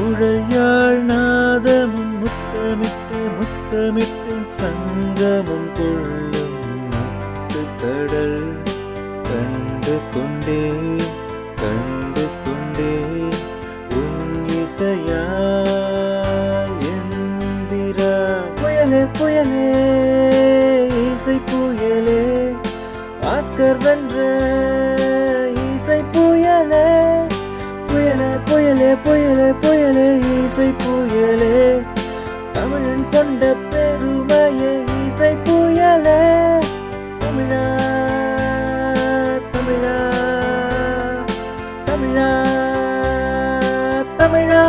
குழல் யாழ் நாதமும் முத்தமிட்டு முத்தமிட்டு சங்கமம் கொள்ளும் முத்து கடல் கண்டு கொண்டே உன் இசையால் எந்திரா புயலே புயலே இசை புயலே ஆஸ்கர் வென்ற இசை புயலே புயலே புயலே புயலே புயலே இசை புயலே தமிழன் கொண்ட பெருமையே இசை புயலே தமிழா தமிழா தமிழா தமிழா